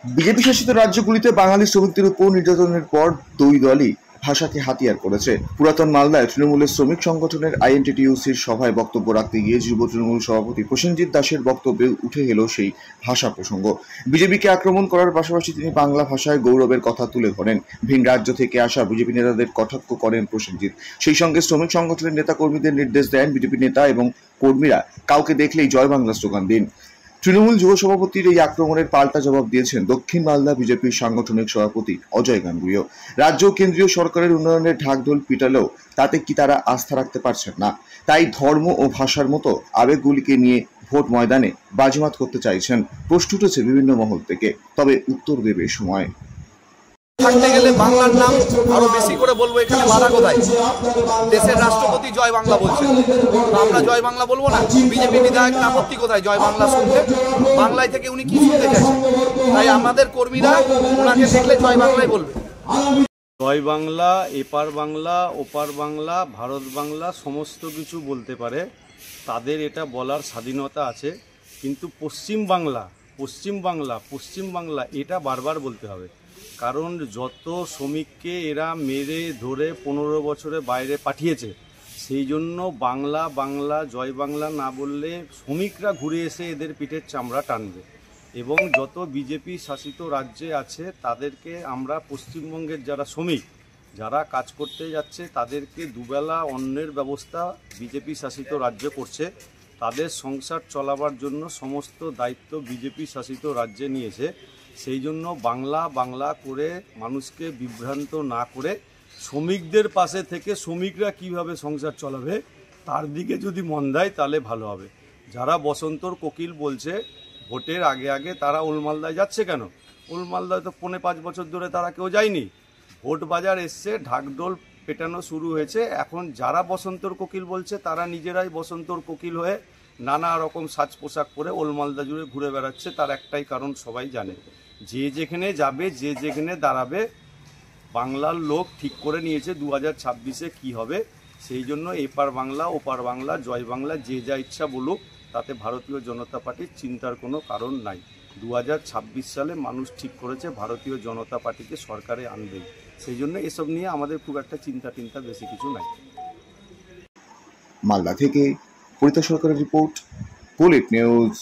BJP শাসিত রাজ্যগুলিতে বাঙালি শ্রমিকদের উপর নির্যাতনের পর দুই দলই ভাষাকে হাতিয়ার করেছে। পুরাতন মালদায় তৃণমূলের শ্রমিক সংগঠনের আইএনটিটিইউসির সভায় বক্তব্য রাখতে গিয়ে যুব তৃণমূল সভাপতি প্রসেনজিৎ দাসের বক্তব্যে উঠে এলো সেই ভাষা প্রসঙ্গ। বিজেপিকে আক্রমণ করার পাশাপাশি তিনি বাংলা ভাষায় গৌরবের কথা তুলে ধরেন। ভিন রাজ্য থেকে আসা বিজেপি নেতাদের কটাক্ষ করেন প্রসেনজিৎ। সেই সঙ্গে শ্রমিক সংগঠনের নেতাকর্মীদের নির্দেশ দেন বিজেপি নেতা এবং কর্মীরা কাউকে দেখলেই জয় বাংলা স্লোগান দিন। তৃণমূল যুব সভাপতির এই আক্রমণের পাল্টা জবাব দিয়েছেন দক্ষিণ মালদা বিজেপির সাংগঠনিক সভাপতি অজয় গাঙ্গুলিও। রাজ্য ও কেন্দ্রীয় সরকারের উন্নয়নের ঢাকঢোল পিটালেও তাতে কি তারা আস্থা রাখতে পারছেন না, তাই ধর্ম ও ভাষার মতো আবেগগুলিকে নিয়ে ভোট ময়দানে বাজিমাত করতে চাইছেন। প্রশ্ন উঠেছে বিভিন্ন মহল থেকে, তবে উত্তর দেবে সময়। থাকতে গেলে বাংলার নাম আরো বেশি করে বলবো। এখানে বাধা কোথায়? দেশের রাষ্ট্রপতি জয় বাংলা বলছেন, আমরা জয় বাংলা বলবো না? বিজেপি বিধায়ক আপত্তি কোথায় জয় বাংলা শুনতে? বাংলায় থেকে উনি কি শুনতে চাইছেন? তাই আমাদের কর্মীরা ওনাকে দেখলে জয় বাংলাই বলবে। জয় বাংলা, এপার বাংলা, ওপার বাংলা, ভারত বাংলা সমস্ত কিছু বলতে পারে, তাদের এটা বলার স্বাধীনতা আছে। কিন্তু পশ্চিম বাংলা এটা বারবার বলতে হবে, কারণ যত শ্রমিককে এরা মেরে ধরে 15 বছরে বাইরে পাঠিয়েছে, সেই জন্য বাংলা জয় বাংলা না বললে শ্রমিকরা ঘুরে এসে এদের পিঠের চামড়া টানবে। এবং যত বিজেপি শাসিত রাজ্যে আছে তাদেরকে আমরা পশ্চিমবঙ্গের যারা শ্রমিক যারা কাজ করতে যাচ্ছে তাদেরকে দুবেলা অন্নের ব্যবস্থা বিজেপি শাসিত রাজ্য করছে। তাদের সংসার চলাবার জন্য সমস্ত দায়িত্ব বিজেপি শাসিত রাজ্যে নিয়েছে। সেই জন্য বাংলা করে মানুষকে বিভ্রান্ত না করে শ্রমিকদের পাশে থেকে শ্রমিকরা কিভাবে সংসার চলাবে তার দিকে যদি মন দেয় তাহলে ভালো হবে। যারা বসন্তর কোকিল বলছে ভোটের আগে তারা ওলমালদায় যাচ্ছে কেন? ওলমালদায় তো 4-5 বছর ধরে তারা কেউ যায়নি। ভোট বাজার এসছে, ঢাকঢোল পেটানো শুরু হয়েছে। এখন যারা বসন্তর কোকিল বলছে তারা নিজেরাই বসন্তর কোকিল হয়ে নানা রকম সাজ পোশাক পরে ওলমালদা জুড়ে ঘুরে বেড়াচ্ছে। তার একটাই কারণ সবাই জানে, যে যেখানে যাবে যে যেখানে দাঁড়াবে বাংলার লোক ঠিক করে নিয়েছে 2026-এ কী হবে। সেই জন্য এপার বাংলা ওপার বাংলা জয় বাংলা যে যা ইচ্ছা বলুক, তাতে ভারতীয় জনতা পার্টির চিন্তার কোনো কারণ নাই। 2026 সালে মানুষ ঠিক করেছে ভারতীয় জনতা পার্টিকে সরকারে আনবেই। সেই জন্য এসব নিয়ে আমাদের খুব একটা চিন্তা বেশি কিছু নাই। মালদা থেকে পরিতা সরকারের রিপোর্ট, বুলেট নিউজ।